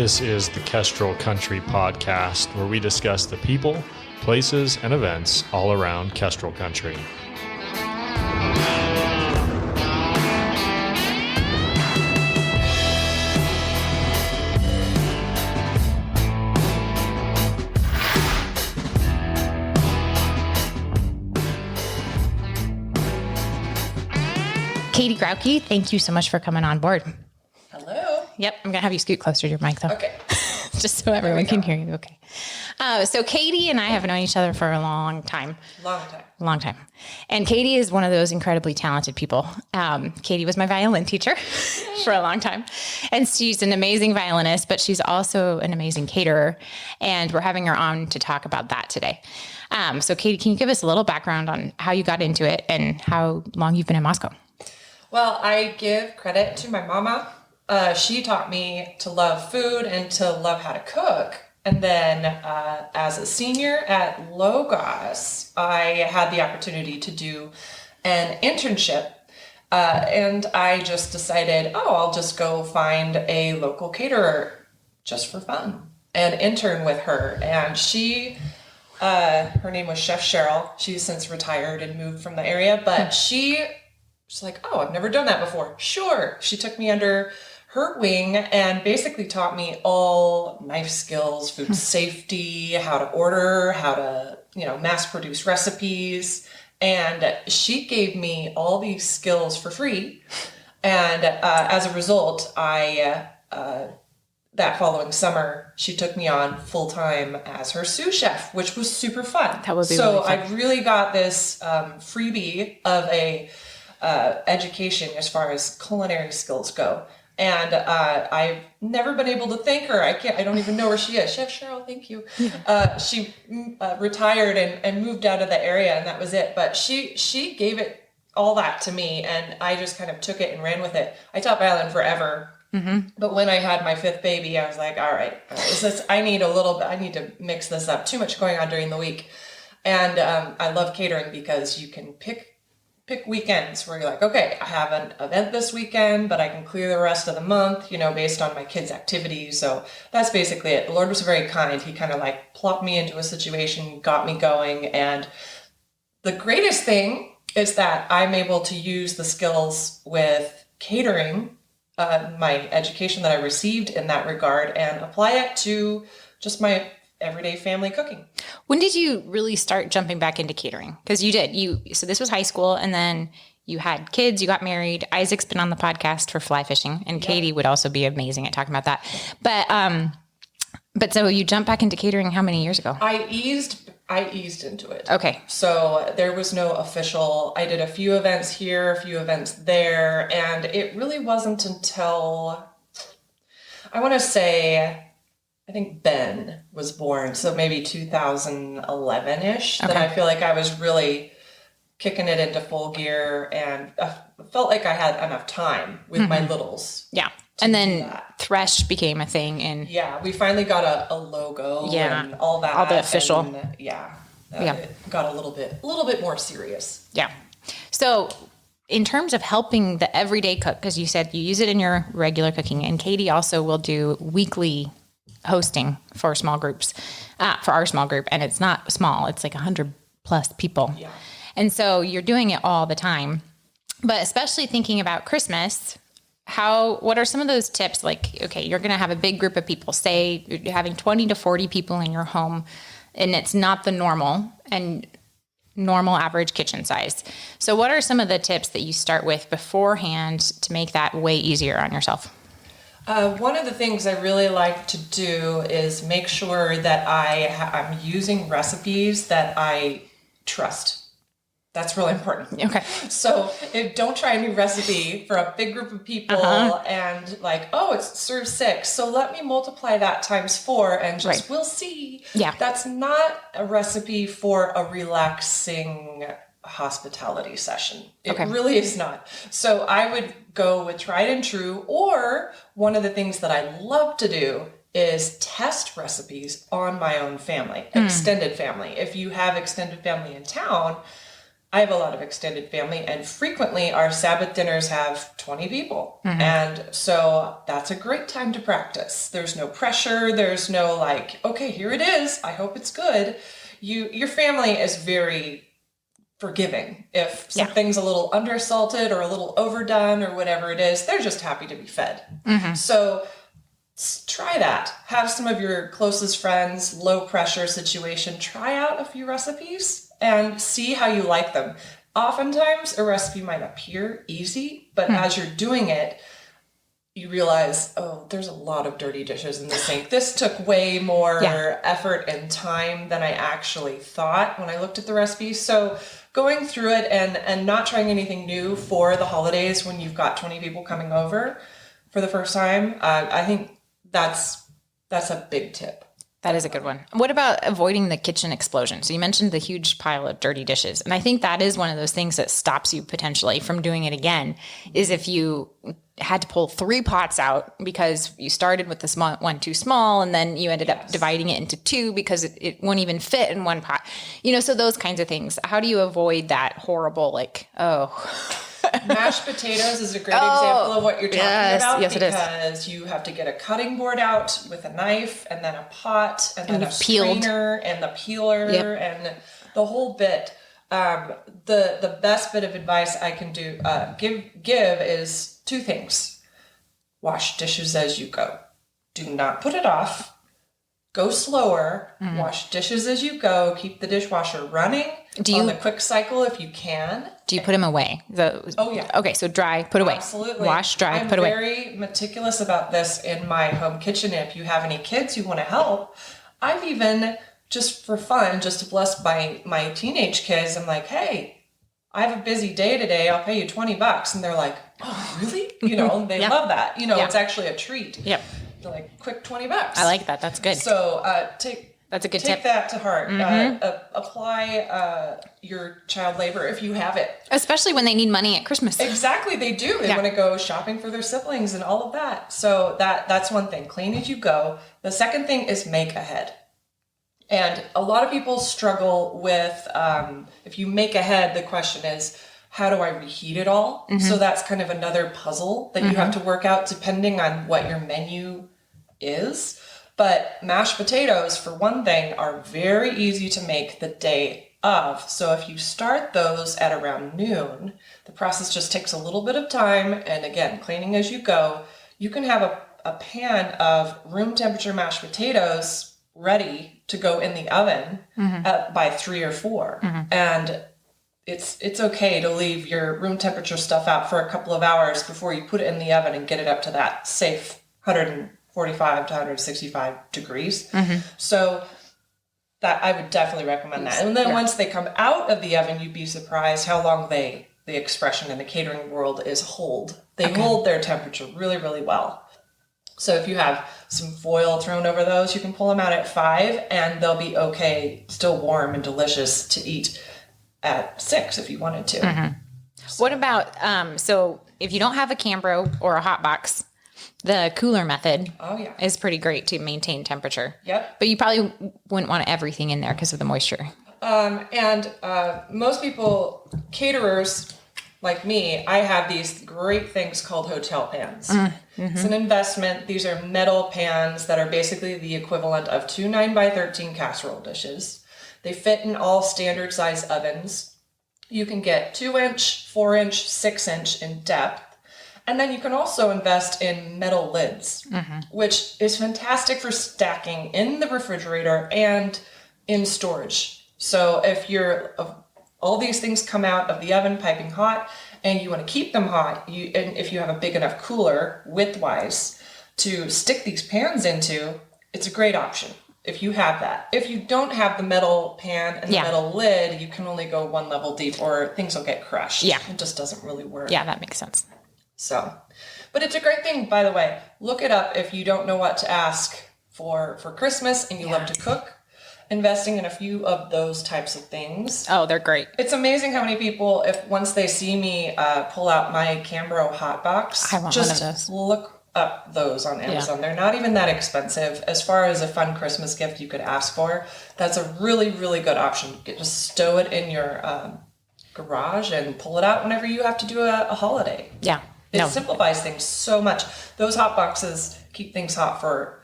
This is the Kestrel Country Podcast, where we discuss the people, places, and events all around Kestrel Country. Katie Grauke, thank you so much for coming on board. Hello. Yep, I'm going to have you scoot closer to your mic, though. Okay. Just so everyone can hear you. Okay. So Katie and I have known each other for a long time. Long time. And Katie is one of those incredibly talented people. Katie was my violin teacher for a long time. And she's an amazing violinist, but she's also an amazing caterer. And we're having her on to talk about that today. So Katie, can you give us a little background on how you got into it and how long you've been in Moscow? Well, I give credit to my mama. She taught me to love food and to love how to cook. And then as a senior at Logos, I had the opportunity to do an internship. And I just decided, I'll just go find a local caterer just for fun and intern with her. And she, her name was Chef Cheryl. She's since retired and moved from the area, but she's like, I've never done that before. Sure. She took me under her wing and basically taught me all knife skills, food safety, how to order, how to, mass produce recipes. And she gave me all these skills for free. And as a result, that following summer, she took me on full time as her sous chef, which was super fun. That would be so really fun. I really got this freebie of a education as far as culinary skills go. And I've never been able to thank her. I don't even know where she is. Chef Cheryl, thank you. She retired and moved out of the area, and that was it. But she gave it all that to me, and I just kind of took it and ran with it. I taught violin forever. Mm-hmm. But when I had my fifth baby, I was like, all right, I need to mix this up. Too much going on during the week. And I love catering because you can pick weekends where you're like, okay, I have an event this weekend, but I can clear the rest of the month, based on my kids' activities. So that's basically it. The Lord was very kind. He kind of like plopped me into a situation, got me going. And the greatest thing is that I'm able to use the skills with catering, my education that I received in that regard, and apply it to just my everyday family cooking. When did you really start jumping back into catering? Because you did. So this was high school, and then you had kids, you got married. Isaac's been on the podcast for fly fishing, and Katie would also be amazing at talking about that. But so you jumped back into catering how many years ago? I eased into it. Okay. So there was no official, I did a few events here, a few events there, and it really wasn't until, I want to say, I think Ben was born, so maybe 2011-ish, that I feel like I was really kicking it into full gear, and I felt like I had enough time with my littles. Yeah. And then Thresh became a thing. And yeah, we finally got a logo and all that. All the official. And, it got a little bit more serious. Yeah. So in terms of helping the everyday cook, because you said you use it in your regular cooking, and Katie also will do weekly hosting for small groups, for our small group. And it's not small, it's like 100 plus people. Yeah. And so you're doing it all the time, but especially thinking about Christmas, what are some of those tips? Like, okay, you're going to have a big group of people, say you're having 20 to 40 people in your home, and it's not the normal average kitchen size. So what are some of the tips that you start with beforehand to make that way easier on yourself? One of the things I really like to do is make sure that I'm using recipes that I trust. That's really important. Okay. So don't try a new recipe for a big group of people and like, it's served 6. So let me multiply that times 4 and just we'll see. Yeah. That's not a recipe for a relaxing hospitality session. It really is not. So I would go with tried and true, or one of the things that I love to do is test recipes on my own family, extended family. If you have extended family in town, I have a lot of extended family, and frequently our Sabbath dinners have 20 people. And so that's a great time to practice. There's no pressure. There's no like, okay, here it is. I hope it's good. Your family is very forgiving. If something's a little undersalted or a little overdone or whatever it is, they're just happy to be fed. So try that. Have some of your closest friends, low pressure situation, try out a few recipes and see how you like them. Oftentimes a recipe might appear easy, but as you're doing it, you realize, oh, there's a lot of dirty dishes in the sink. This took way more effort and time than I actually thought when I looked at the recipe. So going through it and not trying anything new for the holidays when you've got 20 people coming over for the first time, I think that's a big tip. That is a good one. What about avoiding the kitchen explosion? So you mentioned the huge pile of dirty dishes. And I think that is one of those things that stops you potentially from doing it again, is if you had to pull 3 pots out because you started with the small one too small, and then you ended up dividing it into 2 because it won't even fit in one pot. So those kinds of things. How do you avoid that horrible, Mashed potatoes is a great example of what you're talking about. Yes, because you have to get a cutting board out with a knife, and then a pot, and then a strainer, and the peeler, and the whole bit. The best bit of advice I can give is 2 things. Wash dishes as you go. Do not put it off. Go slower. Wash dishes as you go. Keep the dishwasher running on the quick cycle if you can. Do you put them away? Oh, yeah. Okay, so dry, put away. Absolutely. Wash, dry, put away. I'm very meticulous about this in my home kitchen. If you have any kids who want to help, I've even, just for fun, just to bless my teenage kids, I'm like, hey, I have a busy day today. I'll pay you $20. And they're like, oh, really? They love that. It's actually a treat. Yep. They're like, quick $20. I like that. That's good. So that's a good take tip. that to heart. Apply your child labor if you have it. Especially when they need money at Christmas. Exactly, they do. They want to go shopping for their siblings and all of that. So that's one thing. Clean as you go. The second thing is make ahead. And a lot of people struggle with, if you make ahead, the question is, how do I reheat it all? So that's kind of another puzzle that you have to work out depending on what your menu is. But mashed potatoes, for one thing, are very easy to make the day of. So if you start those at around noon, the process just takes a little bit of time. And again, cleaning as you go, you can have a pan of room temperature mashed potatoes ready to go in the oven by 3 or 4. And it's okay to leave your room temperature stuff out for a couple of hours before you put it in the oven and get it up to that safe 145 to 165 degrees. So that I would definitely recommend that. And then once they come out of the oven, you'd be surprised how long the expression in the catering world is hold. They hold their temperature really, really well. So if you have some foil thrown over those, you can pull them out at 5 and they'll be okay, still warm and delicious to eat at 6 if you wanted to. What about, so if you don't have a Cambro or a hot box, the cooler method is pretty great to maintain temperature. Yep. But you probably wouldn't want everything in there because of the moisture. And most people, caterers like me, I have these great things called hotel pans. It's an investment. These are metal pans that are basically the equivalent of 2 9x13 casserole dishes. They fit in all standard size ovens. You can get 2-inch, 4-inch, 6-inch in depth. And then you can also invest in metal lids, which is fantastic for stacking in the refrigerator and in storage. So if all these things come out of the oven piping hot and you want to keep them hot, and if you have a big enough cooler width-wise to stick these pans into, it's a great option if you have that. If you don't have the metal pan and the metal lid, you can only go 1 level deep or things will get crushed. Yeah. It just doesn't really work. Yeah, that makes sense. So, but it's a great thing, by the way. Look it up if you don't know what to ask for Christmas and you love to cook. Investing in a few of those types of things. Oh, they're great. It's amazing how many people, once they see me pull out my Cambro hot box, I want one of those. Look up those on Amazon. They're not even that expensive. As far as a fun Christmas gift you could ask for, that's a really, really good option. Just stow it in your garage and pull it out whenever you have to do a holiday. Yeah. It simplifies things so much. Those hot boxes keep things hot for,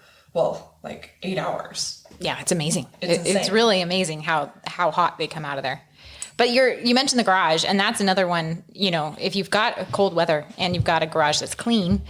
like 8 hours. Yeah, it's amazing. It's It's really amazing how hot they come out of there. But you mentioned the garage, and that's another one, if you've got a cold weather and you've got a garage that's clean,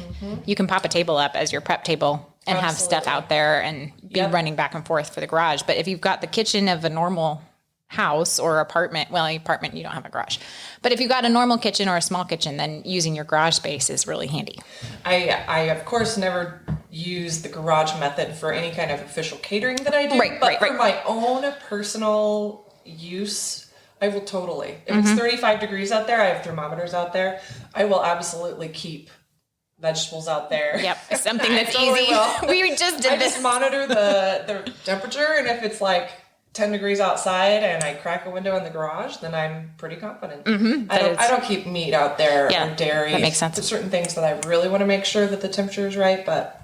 you can pop a table up as your prep table and have stuff out there and be running back and forth for the garage. But if you've got the kitchen of a normal house or apartment you don't have a garage, but if you've got a normal kitchen or a small kitchen, then using your garage space is really handy. I of course never use the garage method for any kind of official catering that I do, but for my own personal use, I will totally. If it's 35 degrees out there, I have thermometers out there, I will absolutely keep vegetables out there. Yep, something that's totally easy. Will. We just did this. I just monitor the temperature, and if it's like 10 degrees outside and I crack a window in the garage, then I'm pretty confident. I don't keep meat out there or dairy. That makes sense. There's certain things that I really want to make sure that the temperature is right, but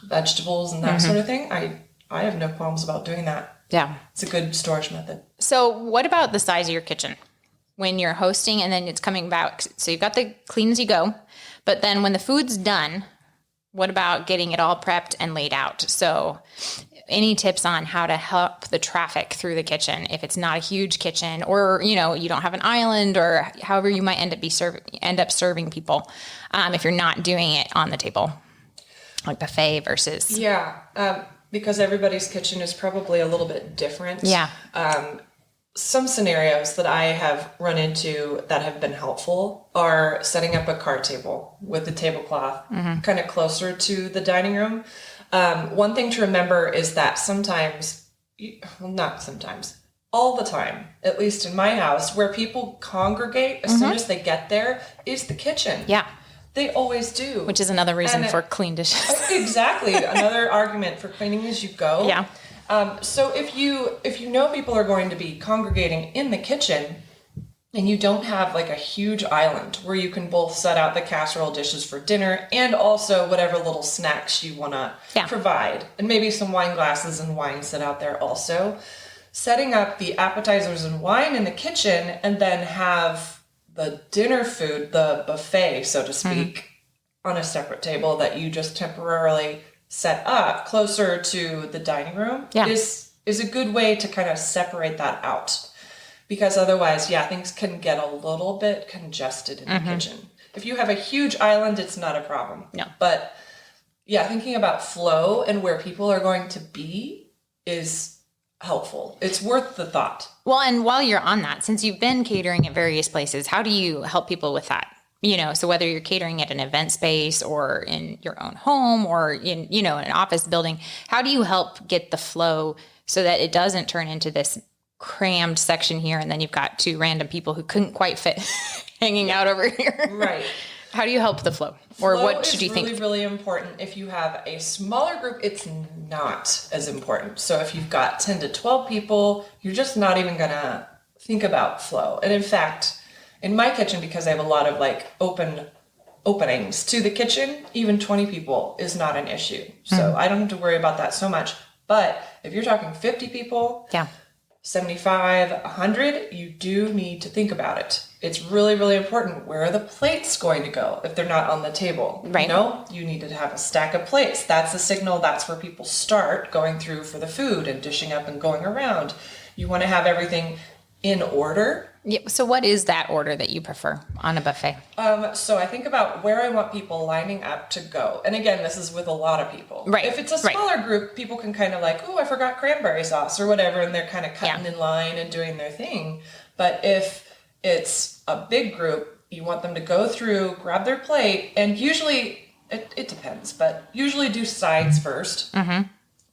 vegetables and that sort of thing, I have no qualms about doing that. Yeah. It's a good storage method. So what about the size of your kitchen when you're hosting and then it's coming back? So you've got the clean as you go, but then when the food's done, what about getting it all prepped and laid out? So any tips on how to help the traffic through the kitchen if it's not a huge kitchen, or you don't have an island, or however you might end up serving people if you're not doing it on the table, like buffet versus because everybody's kitchen is probably a little bit different. Some scenarios that I have run into that have been helpful are setting up a card table with the tablecloth kind of closer to the dining room. One thing to remember is that all the time, at least in my house, where people congregate as soon as they get there is the kitchen. Yeah. They always do. Which is another reason for clean dishes. Exactly. Another argument for cleaning as you go. Yeah. So if you know people are going to be congregating in the kitchen, and you don't have like a huge island where you can both set out the casserole dishes for dinner and also whatever little snacks you want to provide, and maybe some wine glasses and wine set out there also, setting up the appetizers and wine in the kitchen and then have the dinner food, the buffet, so to speak, on a separate table that you just temporarily set up closer to the dining room is a good way to kind of separate that out. Because otherwise, things can get a little bit congested in the kitchen. If you have a huge island, it's not a problem. No. But thinking about flow and where people are going to be is helpful. It's worth the thought. Well, and while you're on that, since you've been catering at various places, how do you help people with that? So whether you're catering at an event space or in your own home or in, an office building, how do you help get the flow so that it doesn't turn into this crammed section here and then you've got two random people who couldn't quite fit hanging out over here? Right. How do you help the flow? Or what should you think? It's really, really important. If you have a smaller group, it's not as important. So if you've got 10 to 12 people, you're just not even going to think about flow. And in fact, in my kitchen, because I have a lot of like openings to the kitchen, even 20 people is not an issue. So I don't have to worry about that so much. But if you're talking 50 people, 75, 100, you do need to think about it. It's really, really important. Where are the plates going to go if they're not on the table? Right. You need to have a stack of plates. That's a signal. That's where people start going through for the food and dishing up and going around. You want to have everything in order. Yeah. So what is that order that you prefer on a buffet? So I think about where I want people lining up to go. And again, this is with a lot of people. Right. If it's a smaller group, people can kind of like, oh, I forgot cranberry sauce or whatever. And they're kind of cutting in line and doing their thing. But if it's a big group, you want them to go through, grab their plate, and usually, it depends, but usually do sides first.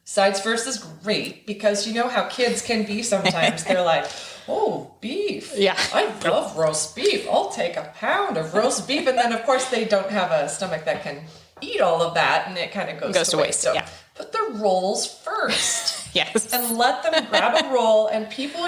Sides first is great because you know how kids can be sometimes. They're like, oh, beef. Yeah. I love roast beef. I'll take a pound of roast beef. And then, of course, they don't have a stomach that can eat all of that, and it kind of goes to waste. So put the rolls first. Yes. And let them grab a roll, and people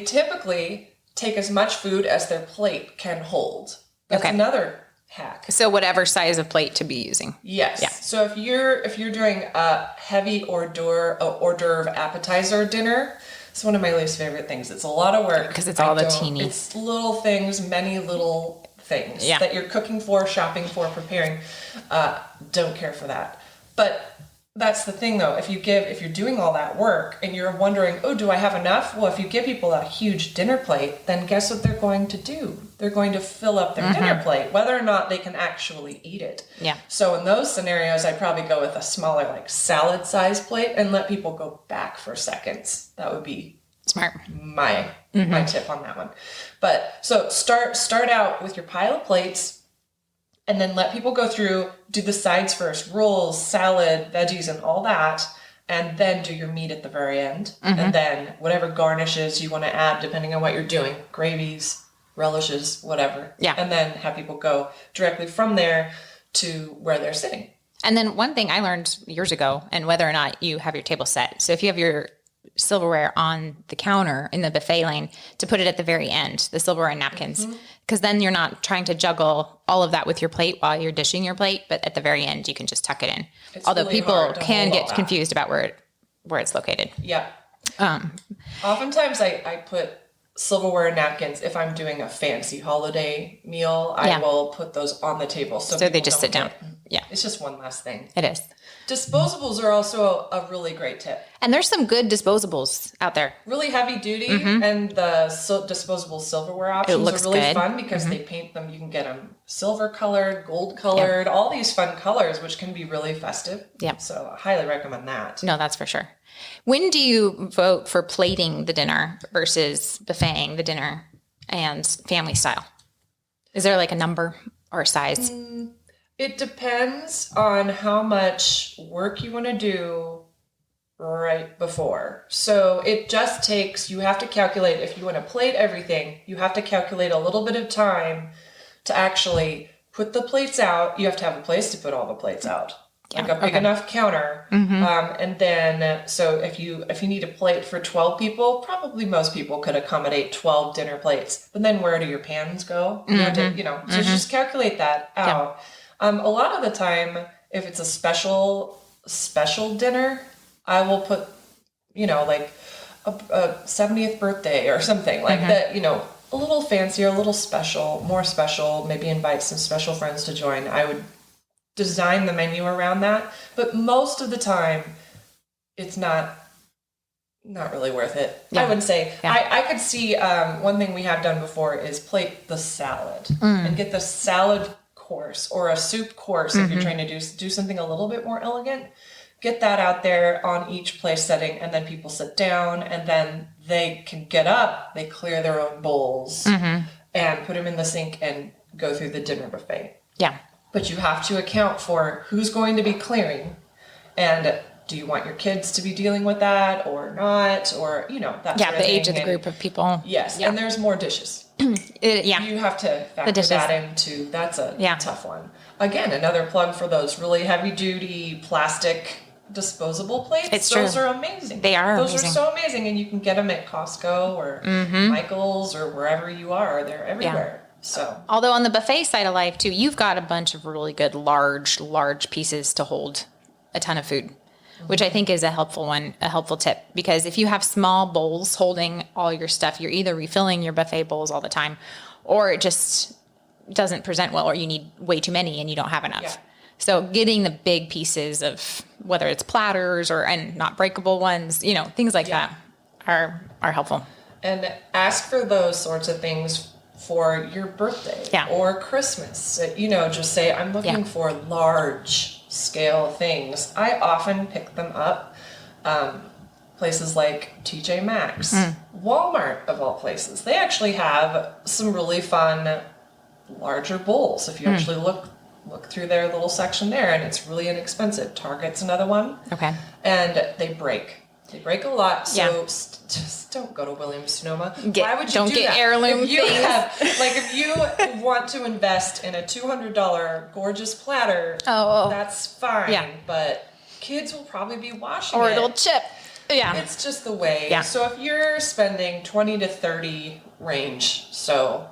typically take as much food as their plate can hold. That's another hack. So whatever size of plate to be using. Yes. Yeah. So if you're doing a heavy hors d'oeuvre appetizer dinner, It's one of my least favorite things. It's a lot of work. Because it's all the teeny. It's little things, many little things that you're cooking for, shopping for, preparing. Don't care for that. But that's the thing, though. If you're doing all that work and you're wondering, oh, do I have enough? Well, if you give people a huge dinner plate, then guess what they're going to do? They're going to fill up their dinner plate, whether or not they can actually eat it. Yeah. So in those scenarios, I'd probably go with a smaller, like salad size plate and let people go back for seconds. That would be smart. My tip on that one. But so start out with your pile of plates. And then let people go through, do the sides first, rolls, salad, veggies, and all that. And then do your meat at the very end. And then whatever garnishes you want to add, depending on what you're doing, gravies, relishes, whatever. Yeah. And then have people go directly from there to where they're sitting. And then one thing I learned years ago, and whether or not you have your table set. So if you have your silverware on the counter in the buffet lane, to put it at the very end, the silverware and napkins, because then you're not trying to juggle all of that with your plate while you're dishing your plate, but at the very end you can just tuck it in. Although really people hard to can hold all get that. confused about where it's located. Yeah. Oftentimes I put silverware and napkins. If I'm doing a fancy holiday meal, I will put those on the table. So they people just don't sit down. get- Yeah, It's just one last thing. it is. Disposables are also a really great tip. And there's some good disposables out there. Really heavy duty, and the disposable silverware options looks are really good. fun because they paint them. You can get them silver colored, gold colored, all these fun colors, which can be really festive. Yep. So I highly recommend that. No, that's for sure. When do you vote for plating the dinner versus buffeting the dinner and family style? Is there like a number or a size? It depends on how much work you want to do right before. So it just takes, you have to calculate, if you want to plate everything, you have to calculate a little bit of time to actually put the plates out. You have to have a place to put all the plates out. Like a big enough counter. And then, so if you need a plate for 12 people, probably most people could accommodate 12 dinner plates. But then where do your pans go? You have to, so just calculate that out. A lot of the time, if it's a special dinner, I will put, like a 70th birthday or something like that, a little fancier, a little special, more special, maybe invite some special friends to join. I would design the menu around that. But most of the time, it's not really worth it. Yeah. I would say. Yeah. I could see one thing we have done before is plate the salad and get the salad course or a soup course if you're trying to do something a little bit more elegant. Get that out there on each place setting, and then people sit down, and then they can get up, they clear their own bowls and put them in the sink and go through the dinner buffet. Yeah. But you have to account for who's going to be clearing, and do you want your kids to be dealing with that or not, or that sort of the age thing. of the group of people. Yes, and there's more dishes. Yeah. You have to factor dishes. that into. That's a Yeah. tough one. Again, another plug for those really heavy duty plastic disposable plates. It's those true. are amazing. They are Those amazing. are so amazing, and you can get them at Costco or Michael's or wherever you are. They're everywhere. So Although on the buffet side of life too, you've got a bunch of really good large pieces to hold a ton of food, which I think is a helpful tip, because if you have small bowls holding all your stuff, you're either refilling your buffet bowls all the time, or it just doesn't present well, or you need way too many and you don't have enough. Yeah. So getting the big pieces of whether it's platters and not breakable ones, things like that are helpful. and ask for those sorts of things for your birthday or Christmas. Just say, I'm looking for large scale things. I often pick them up. Places like TJ Maxx, Walmart of all places. They actually have some really fun larger bowls. If you actually look through their little section there, and it's really inexpensive. Target's another one. Okay. And they break. They break a lot, so just don't go to Williams-Sonoma. Why would you don't do get that? heirloom if you things. if you want to invest in a $200 gorgeous platter, that's fine. Yeah. But kids will probably be washing Or it. it'll chip. Yeah. It's just the way. Yeah. So if you're spending 20 to 30 range, so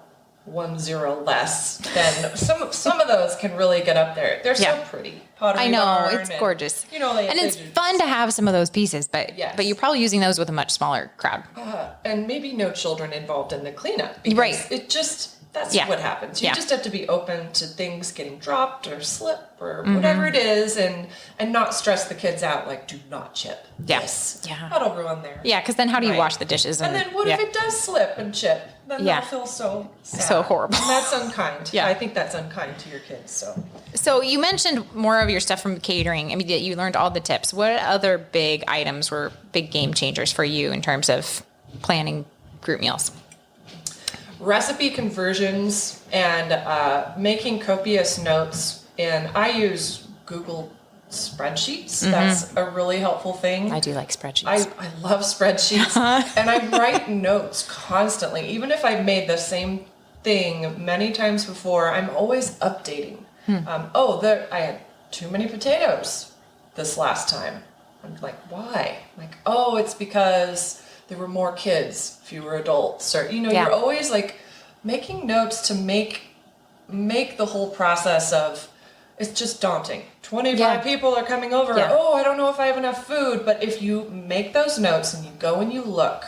1 0 less, then some of those can really get up there. They're so pretty. Pottery I know, barn it's gorgeous. You know, and it's fun to have some of those pieces, but you're probably using those with a much smaller crowd. And maybe no children involved in the cleanup. Because right. It just, that's what happens. You just have to be open to things getting dropped or slip or whatever it is, and not stress the kids out, like, do not chip. Yes. Yeah. That'll ruin their... Yeah, because then how do you wash the dishes? And then what if it does slip and chip? Then they'll feel so sad. So horrible. And that's unkind. I think that's unkind to your kids. So you mentioned more of your stuff from catering. I mean, you learned all the tips. What other big items were big game changers for you in terms of planning group meals? Recipe conversions and making copious notes. And I use Google spreadsheets. That's a really helpful thing. I do like spreadsheets. I love spreadsheets. And I write notes constantly. Even if I've made the same thing many times before, I'm always updating. I had too many potatoes this last time. I'm like, why? Like, it's because there were more kids, fewer adults. Or, you're always like making notes to make the whole process of, it's just daunting. 25 people are coming over. I don't know if I have enough food. But if you make those notes and you go and you look,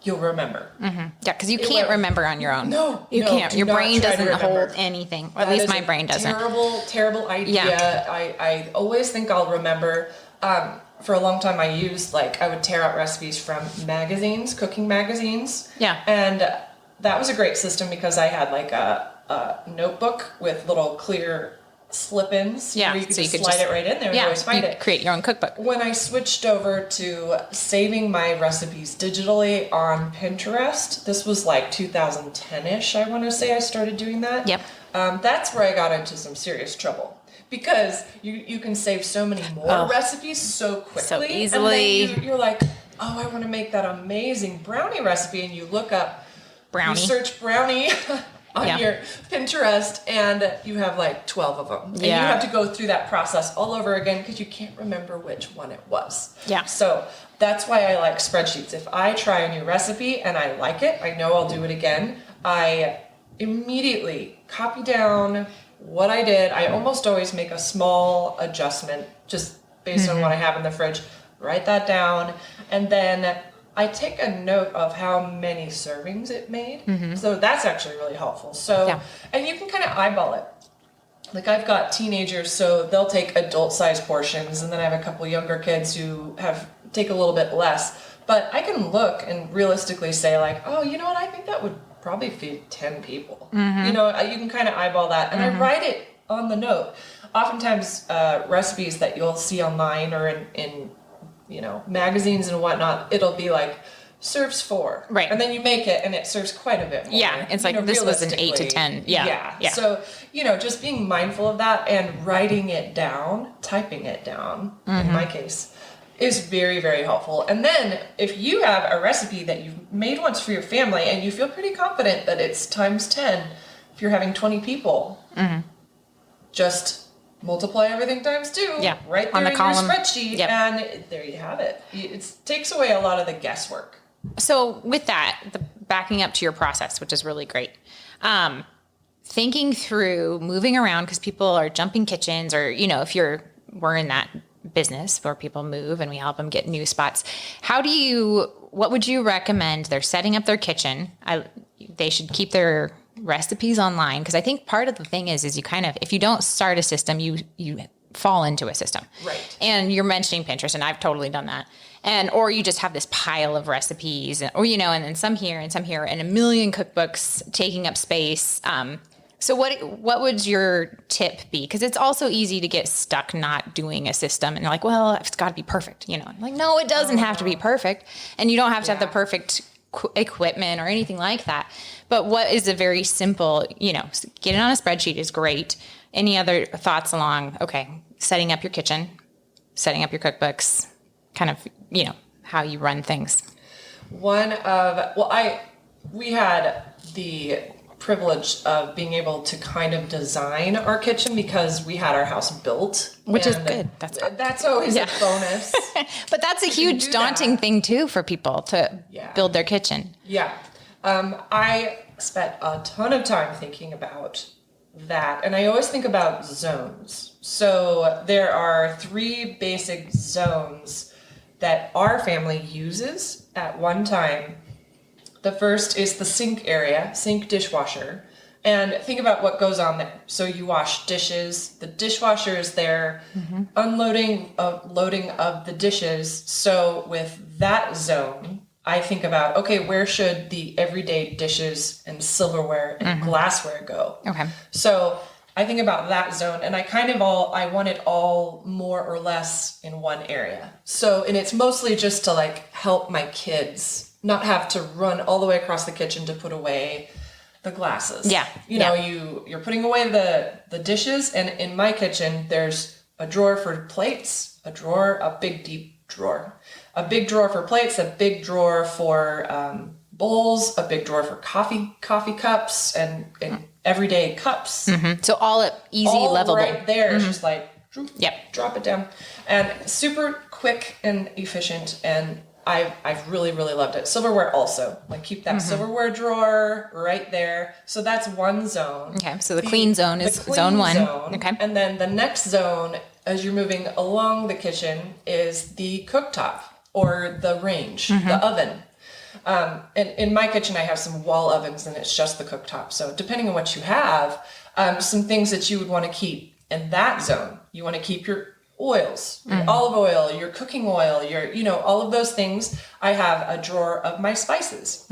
you'll remember. Yeah, because you can't remember on your own. No, you can't. Your brain doesn't hold anything. Or at least my brain doesn't. Terrible idea. Yeah. I always think I'll remember. For a long time, I used, I would tear out recipes from magazines, cooking magazines. Yeah. And that was a great system because I had a notebook with little clear slip-ins. Yeah, where you could just slide it right in there and always find it. Create your own cookbook. When I switched over to saving my recipes digitally on Pinterest, this was 2010-ish, I want to say I started doing that. Yep. That's where I got into some serious trouble. Because you can save so many more recipes so quickly. So easily. And then you're like, I want to make that amazing brownie recipe. And you look up, brownie. You search brownie on your Pinterest, and you have 12 of them. And you have to go through that process all over again because you can't remember which one it was. Yeah. So that's why I like spreadsheets. If I try a new recipe and I like it, I know I'll do it again. I immediately copy down what I did. I almost always make a small adjustment just based on what I have in the fridge. Write that down, and then I take a note of how many servings it made. So that's actually really helpful. So, and you can kind of eyeball it. I've got teenagers, so they'll take adult-sized portions, and then I have a couple younger kids who take a little bit less. But I can look and realistically say, you know what, I think that would probably feed 10 people. You can kind of eyeball that. And I write it on the note. Oftentimes, recipes that you'll see online or in magazines and whatnot, it'll be serves 4. Right. And then you make it and it serves quite a bit more. Yeah. It's this was an 8 to 10. Yeah. So, just being mindful of that and writing it down, typing it down, in my case, is very, very helpful. And then if you have a recipe that you've made once for your family and you feel pretty confident that it's times 10, if you're having 20 people, just multiply everything times 2, right there on the in column. Your spreadsheet, and there you have it. It takes away a lot of the guesswork. So with that, backing up to your process, which is really great, thinking through moving around because people are jumping kitchens, or we're in that business where people move and we help them get new spots. What would you recommend? They're setting up their kitchen. They should keep their recipes online, because I think part of the thing is you kind of, if you don't start a system, you fall into a system. Right. And you're mentioning Pinterest, and I've totally done that. Or you just have this pile of recipes, and then some here and some here, and a million cookbooks taking up space. So what would your tip be? Because it's also easy to get stuck not doing a system, and you're like, well, it's got to be perfect. No, it doesn't have to be perfect, and you don't have to have the perfect equipment or anything like that. But what is a very simple, get it on a spreadsheet is great. Any other thoughts along, setting up your kitchen, setting up your cookbooks, kind of, how you run things? We had the privilege of being able to kind of design our kitchen because we had our house built. Which is good. That's always a bonus. But that's a huge daunting thing too for people to build their kitchen. Yeah. spent a ton of time thinking about that. And I always think about zones. So there are 3 basic zones that our family uses at one time. The first is the sink area, sink dishwasher. And think about what goes on there. So you wash dishes, the dishwasher is there, loading of the dishes. So with that zone, I think about, okay, where should the everyday dishes and silverware and glassware go? Okay. So I think about that zone, and I want it all more or less in one area. So, and it's mostly just to like help my kids not have to run all the way across the kitchen to put away the glasses. Yeah. You're putting away the dishes, and in my kitchen, there's a drawer for plates, a big deep drawer, a big drawer for plates, a big drawer for bowls, a big drawer for coffee cups and everyday cups. So all easy, all levelable. right there. It's just like, Yep. drop it down. And super quick and efficient. And I've really, really loved it. Silverware also. Like keep that silverware drawer right there. So that's one zone. Okay. So the clean zone is zone 1. Okay. And then the next zone, as you're moving along the kitchen, is the cooktop or the range, the oven. And in my kitchen, I have some wall ovens and it's just the cooktop. So depending on what you have, some things that you would want to keep in that zone. You want to keep your oils, your olive oil, your cooking oil, all of those things. I have a drawer of my spices.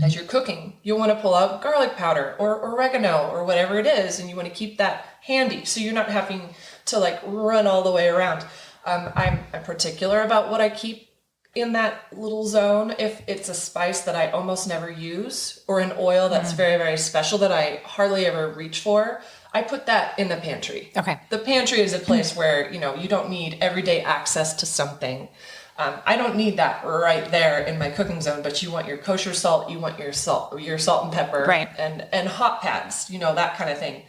As you're cooking, you'll want to pull out garlic powder or oregano or whatever it is. And you want to keep that handy. So you're not having to like run all the way around. I'm particular about what I keep in that little zone. If it's a spice that I almost never use or an oil that's very, very special that I hardly ever reach for, I put that in the pantry. Okay. The pantry is a place where, you don't need everyday access to something. I don't need that right there in my cooking zone, but you want your kosher salt, you want your salt and pepper, right, and hot pads, that kind of thing.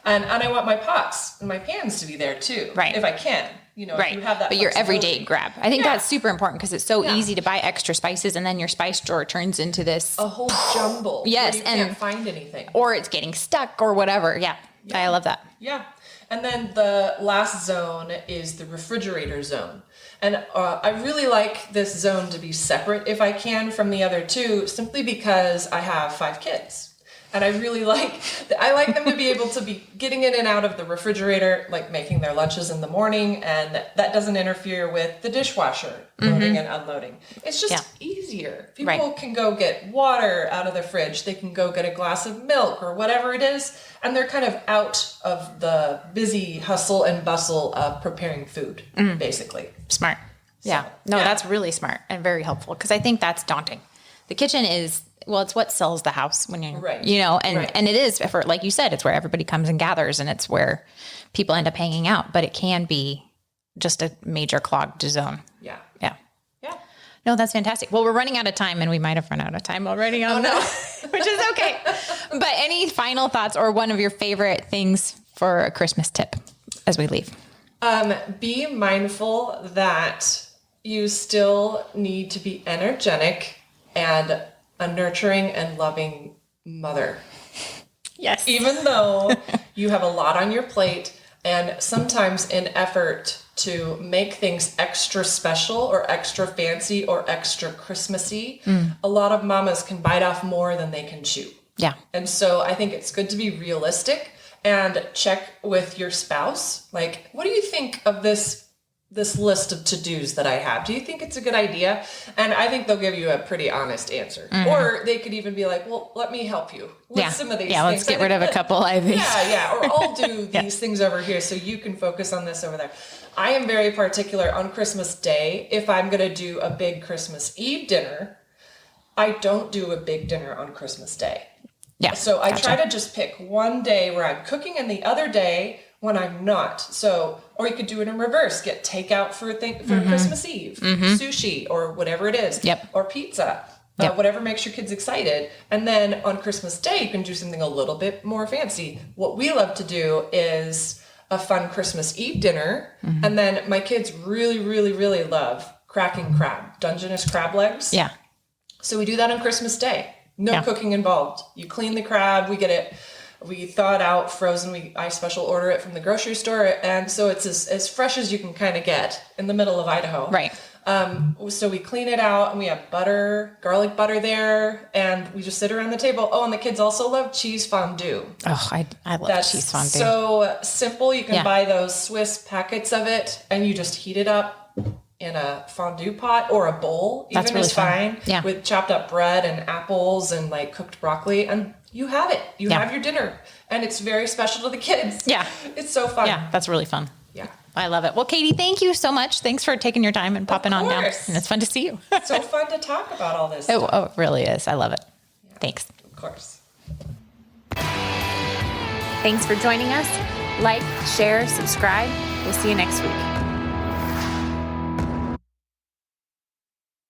And I want my pots and my pans to be there too, right, if I can. Right. If you have that, but your everyday grab. I think that's super important because it's so easy to buy extra spices and then your spice drawer turns into this a whole jumble. Yes, where you and can't find anything, or it's getting stuck or whatever. Yeah, I love that. Yeah, and then the last zone is the refrigerator zone, and I really like this zone to be separate if I can from the other 2, simply because I have 5 kids. And I really like them to be able to be getting in and out of the refrigerator, like making their lunches in the morning. And that doesn't interfere with the dishwasher loading and unloading. It's just easier. People can go get water out of the fridge. They can go get a glass of milk or whatever it is. And they're kind of out of the busy hustle and bustle of preparing food, basically. Smart. Yeah. That's really smart and very helpful because I think that's daunting. The kitchen is... Well, it's what sells the house when you're, and it is, for, like you said, it's where everybody comes and gathers and it's where people end up hanging out, but it can be just a major clogged zone. Yeah. Yeah. Yeah. No, that's fantastic. Well, we're running out of time and we might have run out of time already on that, which is okay. But any final thoughts or one of your favorite things for a Christmas tip as we leave? Be mindful that you still need to be energetic and a nurturing and loving mother. Yes. Even though you have a lot on your plate, and sometimes in effort to make things extra special or extra fancy or extra Christmassy, a lot of mamas can bite off more than they can chew. Yeah. And so I think it's good to be realistic and check with your spouse. Like, what do you think of this list of to-dos that I have? Do you think it's a good idea? And I think they'll give you a pretty honest answer. Or they could even be like, well, let me help you with some of these things. Yeah, let's get rid of a couple ideas. Yeah. Or I'll do these things over here so you can focus on this over there. I am very particular on Christmas Day. If I'm going to do a big Christmas Eve dinner, I don't do a big dinner on Christmas Day. Yeah. So I try to just pick one day where I'm cooking and the other day when I'm not. So, or you could do it in reverse. Get takeout for Christmas Eve, sushi or whatever it is, or pizza, whatever makes your kids excited. And then on Christmas Day, you can do something a little bit more fancy. What we love to do is a fun Christmas Eve dinner. And then my kids really, really, really love cracking crab, Dungeness crab legs. Yeah. So we do that on Christmas Day. No Yeah. cooking involved. You clean the crab, we thaw it out, frozen. I special order it from the grocery store, and so it's as fresh as you can kind of get in the middle of Idaho. Right. So we clean it out, and we have butter, garlic butter there, and we just sit around the table. Oh, and the kids also love cheese fondue. Oh, I love That's cheese fondue. so simple. You can Yeah. buy those Swiss packets of it, and you just heat it up in a fondue pot or a bowl. That's even really is fun. fine. Yeah. With chopped up bread and apples and like cooked broccoli, and you have it. You Yeah. have your dinner, and it's very special to the kids. Yeah. It's so fun. Yeah, that's really fun. Yeah. I love it. Well, Katie, thank you so much. Thanks for taking your time and popping on down. course. And it's fun to see you. So fun to talk about all this. Oh, it really is. I love it. Thanks. Of course. Thanks for joining us. Like, share, subscribe. We'll see you next week.